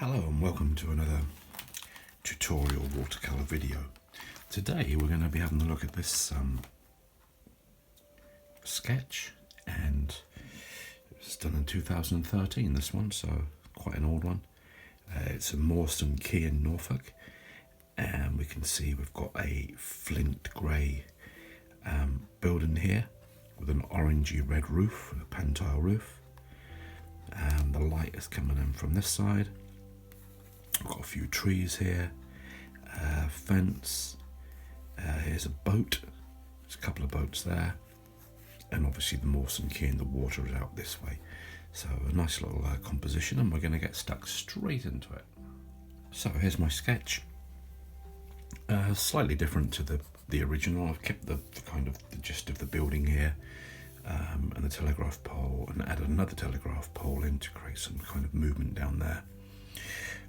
Hello and welcome to another tutorial watercolor video. Today we're going to be having a look at this sketch, and it was done in 2013, this one, so quite an old one. It's a Morstan Key in Norfolk, and we can see we've got a flint grey building here with an orangey red roof, a pentile roof, and the light is coming in from this side. We've got a few trees here, fence, here's a boat, there's a couple of boats there, and obviously the Morstan Key and the water is out this way. So a nice little composition, and we're going to get stuck straight into it. So here's my sketch, slightly different to the original. I've kept the kind of the gist of the building here, and the telegraph pole, and added another telegraph pole in to create some kind of movement down there.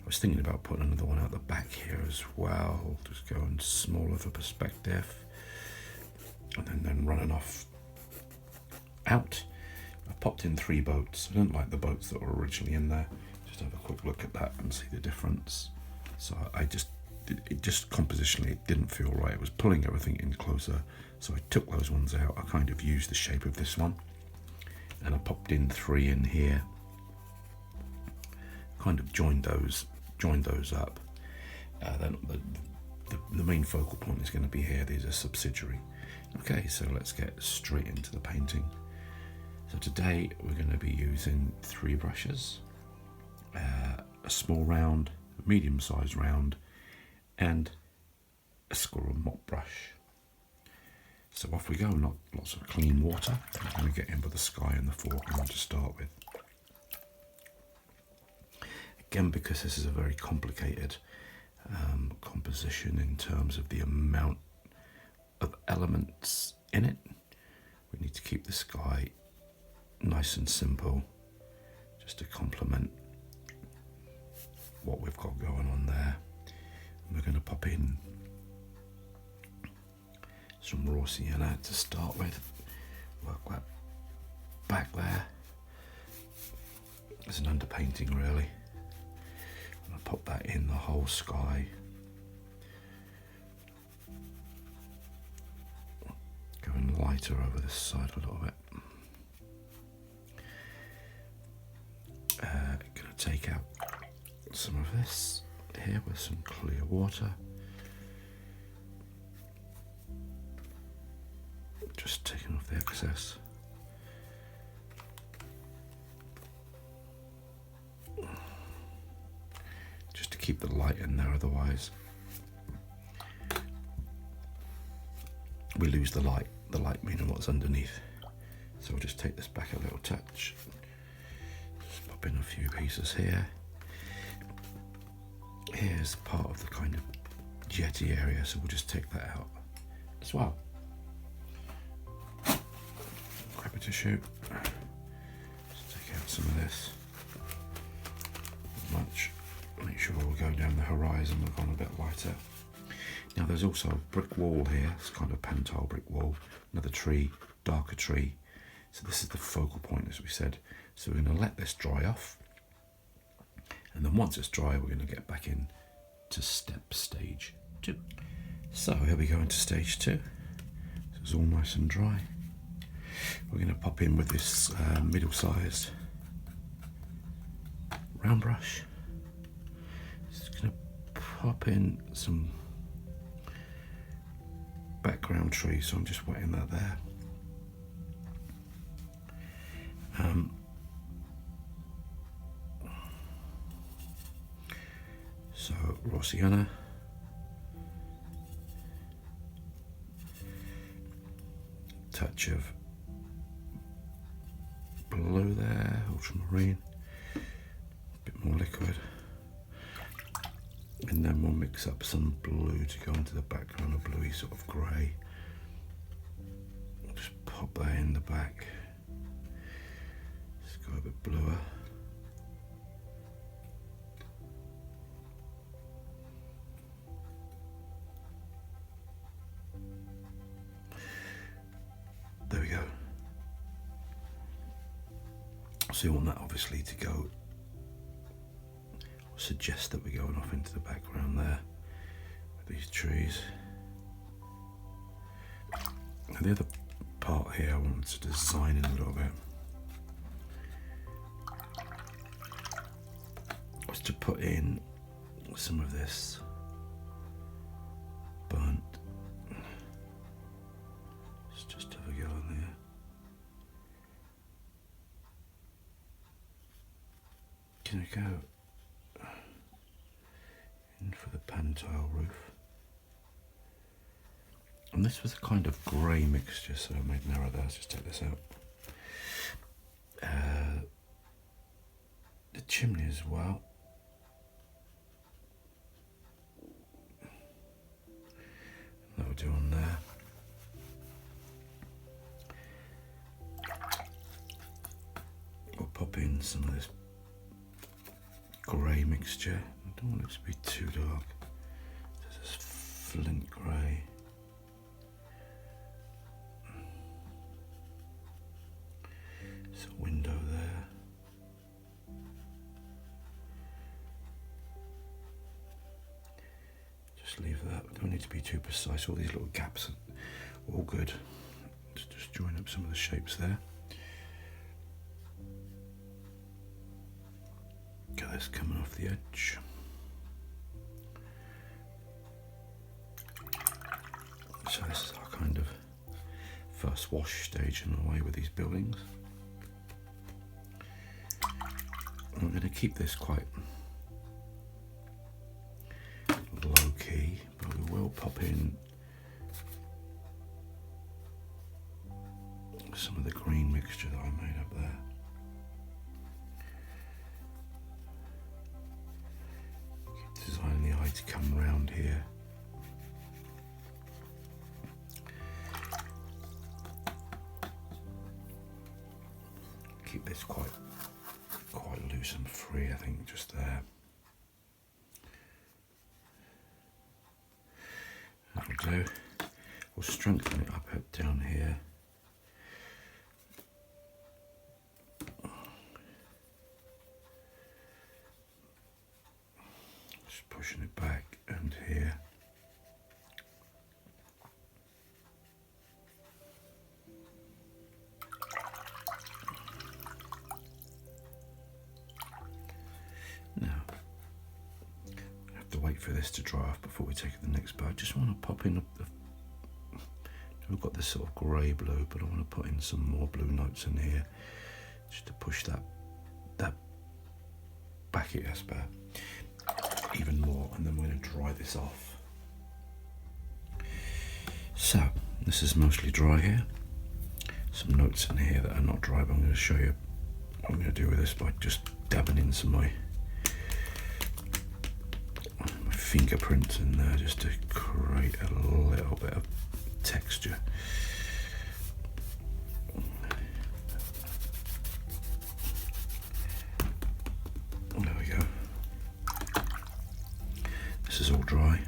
I was thinking about putting another one out the back here as well, just going smaller for perspective, and then running off out. I popped in 3 boats. I didn't like the boats that were originally in there. Just have a quick look at that and see the difference. So it just compositionally it didn't feel right. It was pulling everything in closer, so I took those ones out. I kind of used the shape of this one, and I popped in 3 in here. Kind of joined those up. Then the main focal point is going to be here. These are subsidiary. Okay, so let's get straight into the painting. So today we're going to be using 3 brushes, a small round, a medium-sized round, and a squirrel mop brush. So off we go. Lots of clean water. I'm going to get in with the sky and the foreground to start with. Again, because this is a very complicated composition in terms of the amount of elements in it, we need to keep the sky nice and simple, just to complement what we've got going on there. And we're going to pop in some raw sienna to start with, work that back there as an underpainting really. Pop that in the whole sky. Going lighter over this side a little bit. Gonna take out some of this here with some clear water. Just taking off the excess. Keep the light in there, otherwise we lose the light meaning what's underneath. So we'll just take this back a little touch, just pop in a few pieces here. Here's part of the kind of jetty area, so we'll just take that out as well. Grab a tissue, just take out some of this, not much. Make sure we'll go down the horizon, we've gone a bit lighter. Now there's also a brick wall here, it's kind of pentile brick wall, another tree, darker tree. So this is the focal point, as we said. So we're going to let this dry off, and then once it's dry we're going to get back in to stage 2. So here we go into stage 2. So it's all nice and dry. We're going to pop in with this middle-sized round brush. Pop in some background trees, so I'm just wetting that there. So raw sienna, touch of blue there, ultramarine, a bit more liquid. And then we'll mix up some blue to go into the background, a bluey sort of grey. Just pop that in the back. Just go a bit bluer. There we go. So you want that obviously to go suggest that we're going off into the background there with these trees. Now the other part here I wanted to design in a little bit was to put in some of this burnt. Let's just have a go on there. Can I go in for the pan-tile roof? And this was a kind of grey mixture, so I made an error there. Let's just take this out. The chimney as well. That will do on there. We'll pop in some of this grey mixture. I don't want it to be too dark. This is flint grey. There's a window there. Just leave that. We don't need to be too precise. All these little gaps are all good. Just join up some of the shapes there. Get this coming off the edge. So this is our kind of first wash stage in a way with these buildings. And I'm going to keep this quite low key, but we will pop in some of the green mixture that I made up there. Designing the eye to come round here. Keep this quite loose and free, I think, just there. That'll do. We'll strengthen it up down here. Just pushing it back and here. Now, I have to wait for this to dry off before we take it to the next part. I just want to pop in we've got this sort of grey blue, but I want to put in some more blue notes in here just to push that back it even more, and then we're going to dry this off. So this is mostly dry here. Some notes in here that are not dry, but I'm going to show you what I'm going to do with this by just dabbing in some of my fingerprints in there just to create a little bit of texture. There we go. This is all dry.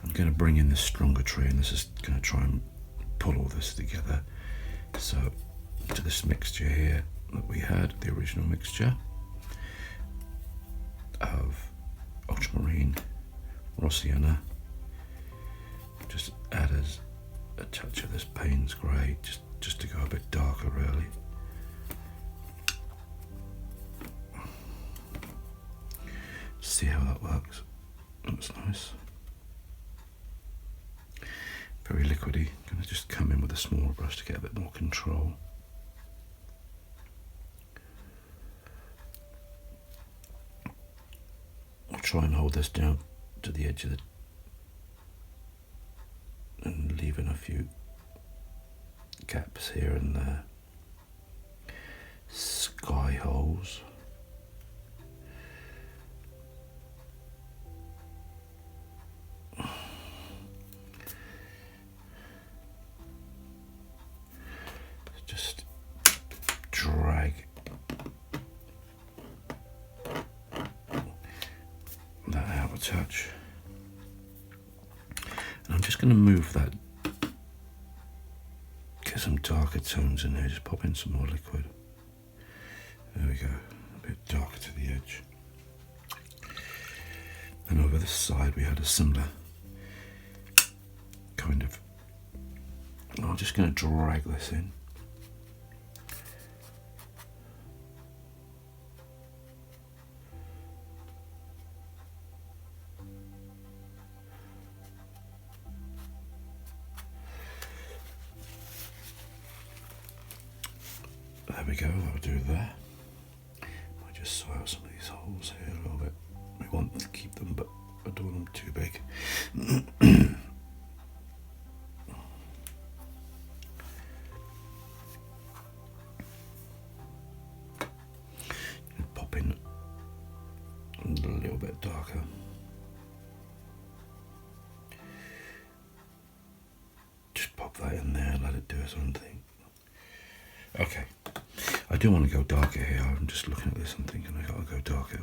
I'm going to bring in this stronger tree, and this is going to try and pull all this together. So to this mixture here that we had, the original mixture of ultramarine, raw sienna, just add as a touch of this Payne's grey, just to go a bit darker really. See how that works. That's nice. Very liquidy. Going to just come in with a smaller brush to get a bit more control. I'll try and hold this down to the edge of the and leaving a few gaps here and there. Sky holes. Just drag that out a touch. And I'm just going to move that, get some darker tones in there, just pop in some more liquid. There we go, a bit darker to the edge. And over this side we had a similar kind of, I'm just going to drag this in. There we go, that'll do there. I just saw out some of these holes here a little bit. We want to keep them, but I don't want them too big. Pop in a little bit darker. Just pop that in there, let it do its own thing. Okay, I do want to go darker here. I'm just looking at this and thinking I gotta go darker.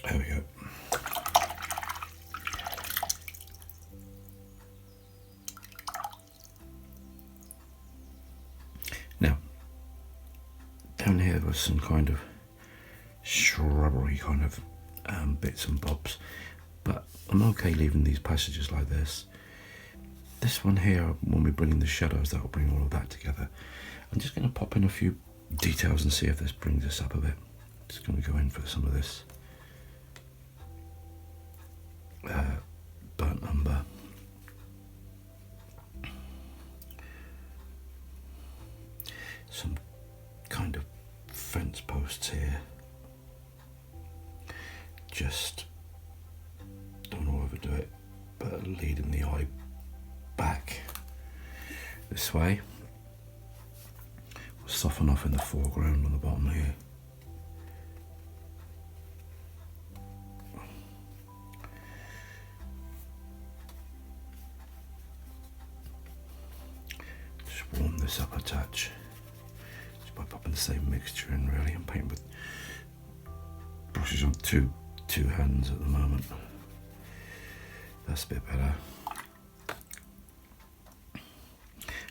There we go. Now, down here there was some kind of shrubbery kind of bits and bobs, but I'm okay leaving these passages like this. This one here, when we bring in the shadows, that will bring all of that together. I'm just going to pop in a few details and see if this brings us up a bit. Just going to go in for some of this burnt umber. Some kind of fence posts here. Just don't overdo it, but leading the eye back this way. We'll soften off in the foreground on the bottom here. Just warm this up a touch. Just by popping the same mixture in really. I'm painting with brushes on two hands at the moment. That's a bit better.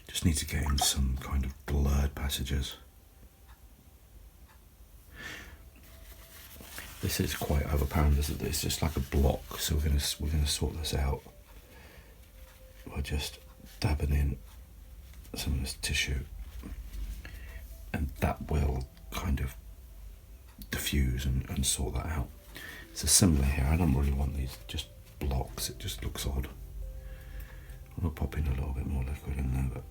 Just need to get in some kind of blurred passages. This is quite overpowering. It's just like a block, so we're gonna sort this out by just dabbing in some of this tissue, and that will kind of diffuse and sort that out. So similar here. I don't really want these just blocks. It just looks odd. I'll pop in a little bit more liquid in there, but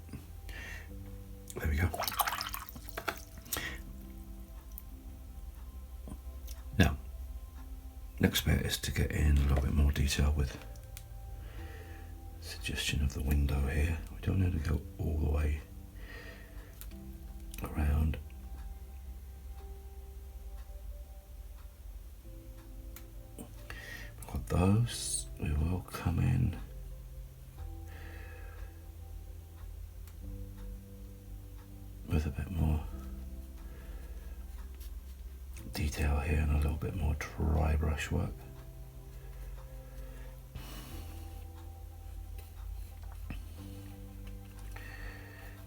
there we go. Now, next bit is to get in a little bit more detail with suggestion of the window here. We don't need to go all the way around. We've got those. We will come in with a bit more detail here and a little bit more dry brush work.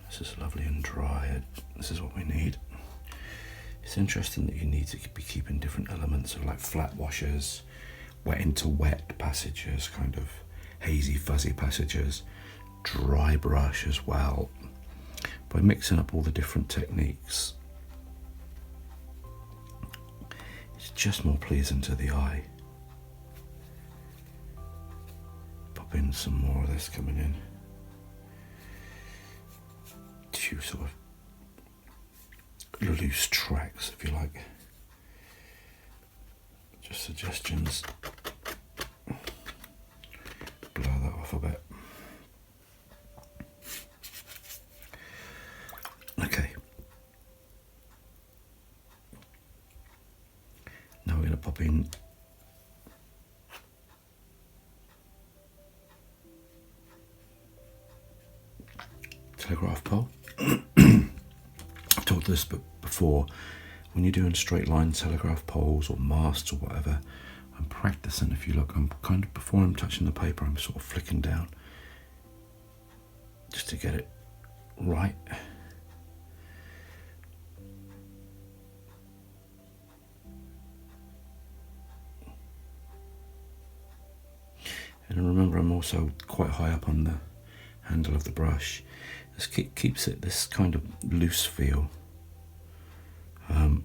This is lovely and dry. This is what we need. It's interesting that you need to be keeping different elements of like flat washes, wet into wet passages, kind of hazy fuzzy passages, dry brush as well. By mixing up all the different techniques, it's just more pleasing to the eye. Pop in some more of this coming in. Two sort of loose tracks, if you like. Just suggestions. Blur that off a bit. Okay. Now we're going to pop in telegraph pole. I've talked this before. when you're doing straight line telegraph poles or masts or whatever, I'm practicing. If you look, I'm kind of, before I'm touching the paper, I'm sort of flicking down just to get it right. And remember, I'm also quite high up on the handle of the brush. This keeps it this kind of loose feel. And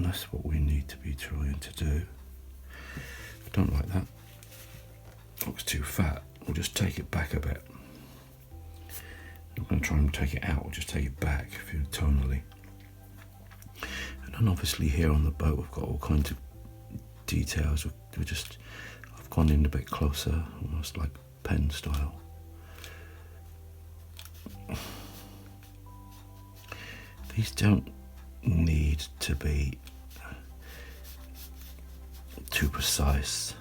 that's what we need to be trying to do. I don't like that. Looks too fat. We'll just take it back a bit. I'm not going to try and take it out, we'll just take it back tonally. And then obviously here on the boat we've got all kinds of details. I've gone in a bit closer, almost like pen style. These don't need to be too precise.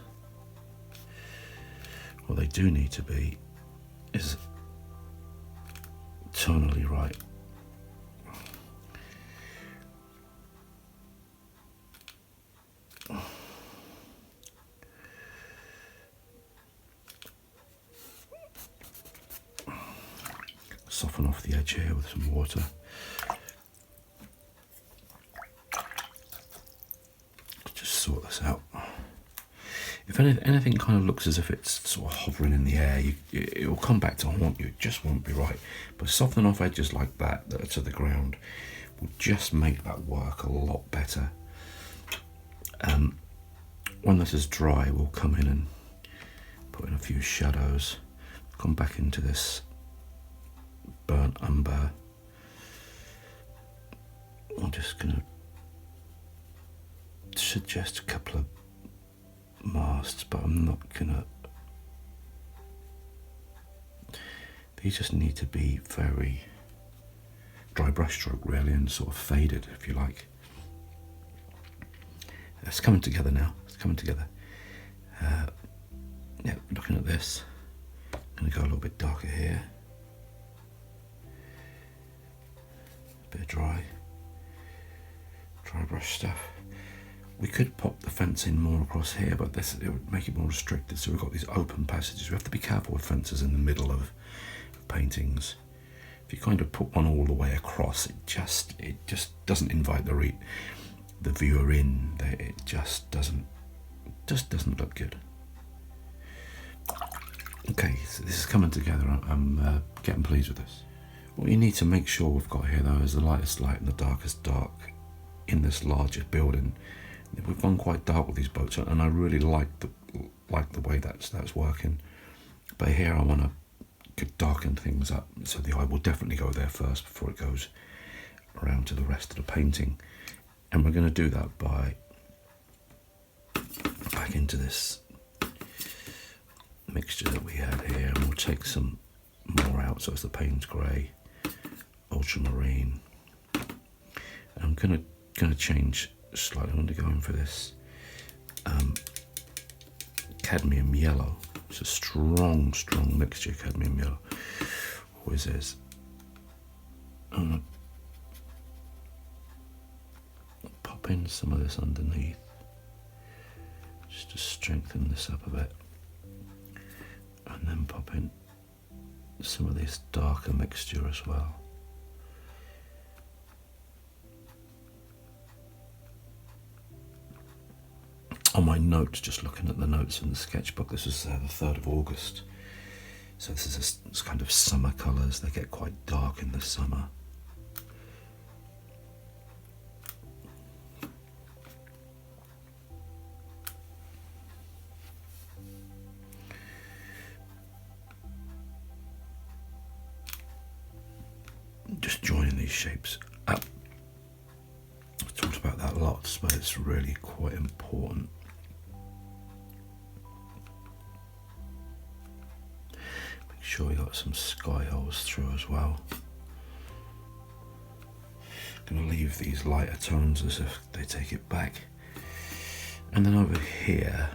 What they do need to be is tonally right. Soften off the edge here with some water. Just sort this out. If anything kind of looks as if it's sort of hovering in the air, it will come back to haunt you. It just won't be right. But softening off edges like that are to the ground will just make that work a lot better. When this is dry, we'll come in and put in a few shadows. Come back into this burnt umber. I'm just going to suggest a couple of masts, but I'm not gonna. These just need to be very dry brush stroke really, and sort of faded if you like. It's coming together now. It's coming together. Yeah, looking at this, I'm gonna go a little bit darker here. A bit of dry brush stuff. We could pop the fence in more across here, but it would make it more restricted. So we've got these open passages. We have to be careful with fences in the middle of paintings. If you kind of put one all the way across, it just doesn't invite the viewer in. It just doesn't look good. Okay, so this is coming together. I'm getting pleased with this. What you need to make sure we've got here though is the lightest light and the darkest dark in this larger building. We've gone quite dark with these boats, and I really like the way that's working. But here I want to darken things up, so the eye will definitely go there first before it goes around to the rest of the painting. And we're going to do that by back into this mixture that we had here, and we'll take some more out. So it's the Payne's Grey, Ultramarine. And I'm going to change slightly. I'm going to go in for this cadmium yellow. It's a strong mixture, cadmium yellow. Always is. I'm going to pop in some of this underneath, just to strengthen this up a bit. And then pop in some of this darker mixture as well. On my notes, just looking at the notes in the sketchbook, this was the 3rd of August. So this is this kind of summer colours. They get quite dark in the summer. Just joining these shapes up. I've talked about that lots, but it's really quite important. Sure we got some sky holes through as well. Going to leave these lighter tones as if they take it back. And then over here,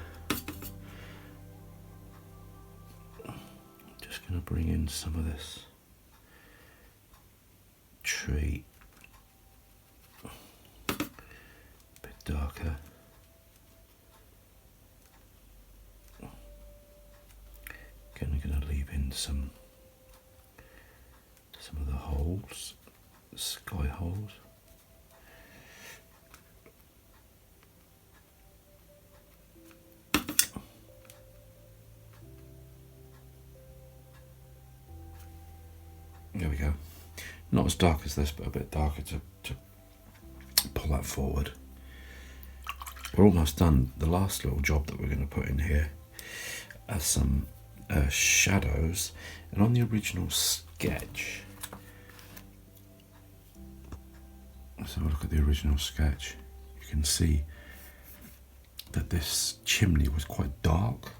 just going to bring in some of this tree darker. Again, I'm going to leave in some of the holes, sky holes. There we go. Not as dark as this, but a bit darker to pull that forward. We're almost done. The last little job that we're going to put in here are some shadows, and on the original sketch, let's have a look at the original sketch. You can see that this chimney was quite dark.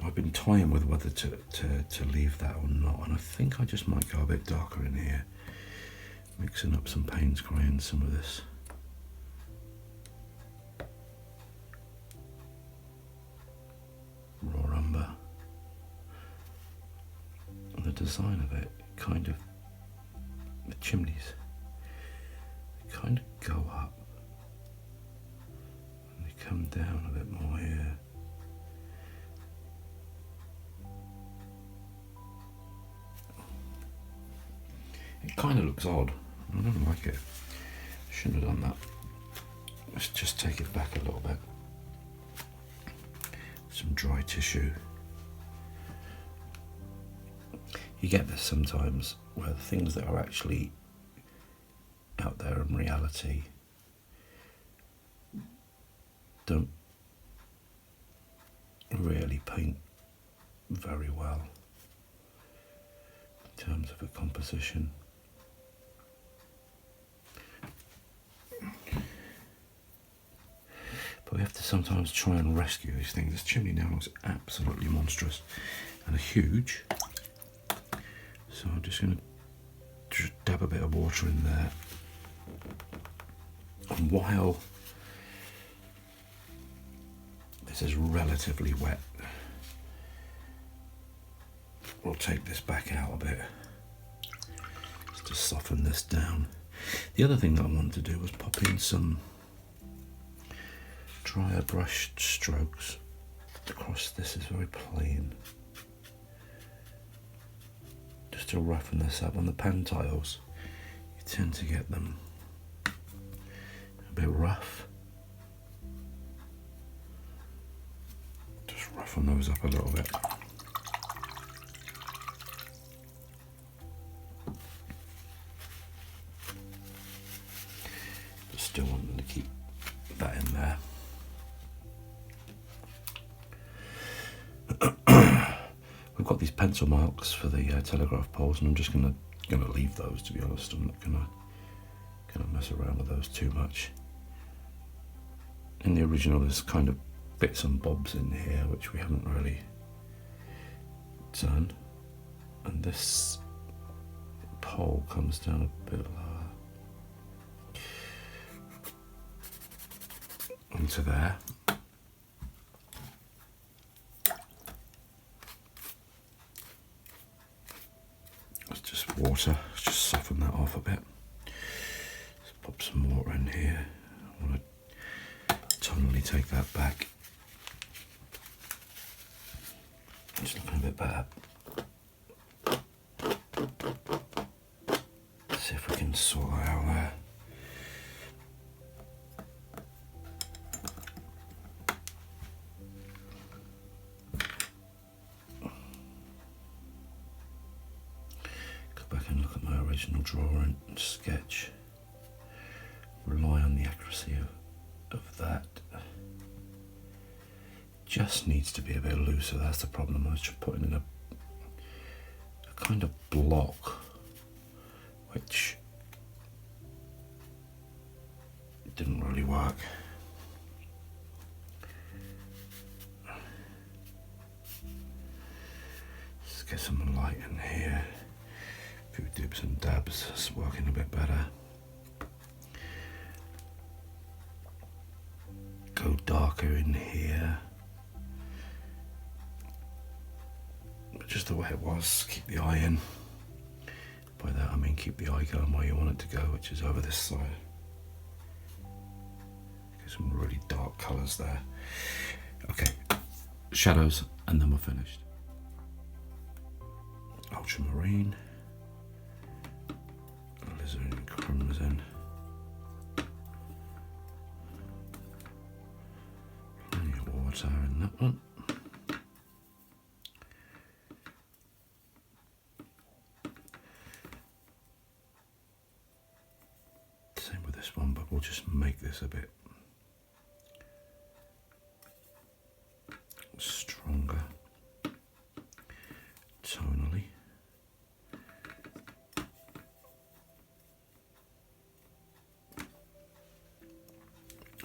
I've been toying with whether to leave that or not, and I think I just might go a bit darker in here, mixing up some Payne's grey and some of this raw umber. And the design of it, kind of, the chimneys, they kind of go up and they come down a bit more here. It kind of looks odd. I don't like it. Shouldn't have done that. Let's just take it back a little bit. Some dry tissue. You get this sometimes where the things that are actually out there in reality don't really paint very well in terms of a composition. But we have to sometimes try and rescue these things. This chimney now looks absolutely monstrous and huge. So I'm just going to dab a bit of water in there. And while this is relatively wet, we'll take this back out a bit just to soften this down. The other thing that I wanted to do was pop in some drier brush strokes across this. Is very plain, just to roughen this up. On the pan tiles you tend to get them a bit rough. Just roughen those up a little bit. But still wanting to keep that in there. We've got these pencil marks for the telegraph poles, and I'm just gonna leave those, to be honest. I'm not gonna mess around with those too much. In the original there's kind of bits and bobs in here which we haven't really done, and this pole comes down a bit lower into there. It's just water, let's just soften that off a bit. Let's pop some water in here. I want to totally take that back. It's looking a bit better. Let's see if we can sort that out there. Go back and look at my original drawing and sketch. Rely on the accuracy of that. Just needs to be a bit looser. That's the problem. I was just putting in a kind of block, which didn't really work. Let's get some light in here. A few dibs and dabs. It's working a bit better. Go darker in here. Just the way it was, keep the eye in. By that I mean keep the eye going where you want it to go, which is over this side. some really dark colours there. Okay, shadows, and then we're finished. Ultramarine, alizarin crimson, plenty of water in that one. Same with this one, but we'll just make this a bit stronger tonally.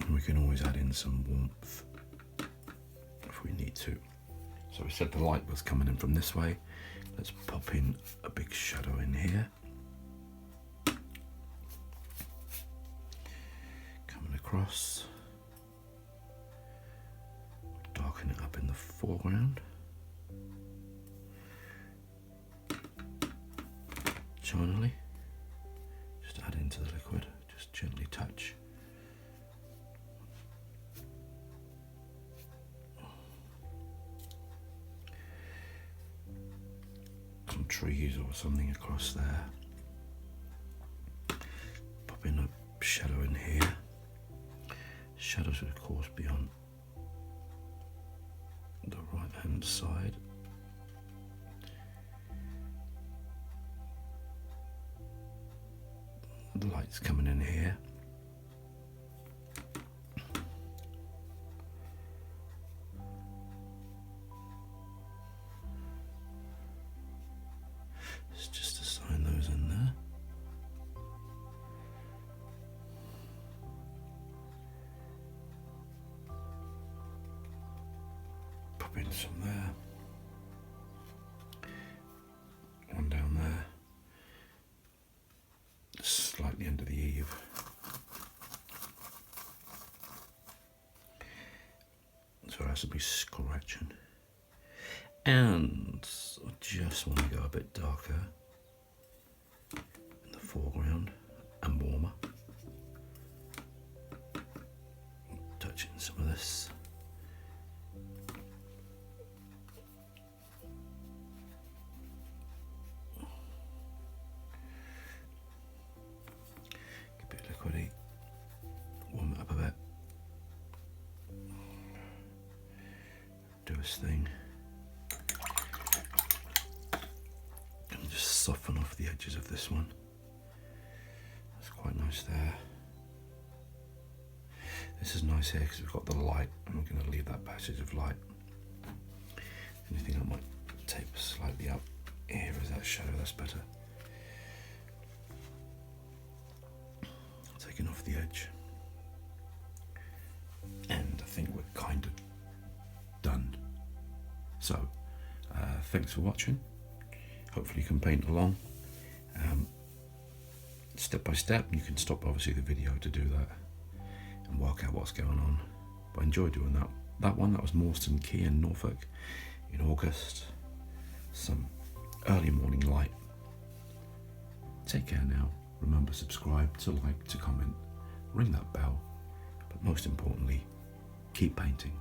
And we can always add in some warmth if we need to. So we said the light was coming in from this way. Let's pop in a big shadow in here. Coming across. Darken it up in the foreground. Tonally. Just add into the liquid, just gently touch. Some trees or something across there. Pop in a shadow in here. Shadows would of course be on the right hand side. The light's coming in here. Let's just assign those in there. Pop in some there. One down there. Slightly under the eave. So it has to be scratching. And I just want to go a bit darker in the foreground and warmer. Touching some of this. Warm it up a bit. Do his thing. And just soften off the edges of this one. That's quite nice there. This is nice here because we've got the light and we're going to leave that passage of light. Anything I might taper slightly up here is that shadow, that's better. Taking off the edge. And I think we're kind of done. So, thanks for watching. Hopefully you can paint along. Step by step, you can stop obviously the video to do that and work out what's going on. But I enjoy doing that. That was Morstan Key in Norfolk in August. Some early morning light. Take care now. Remember, subscribe, to like, to comment, ring that bell, but most importantly, keep painting.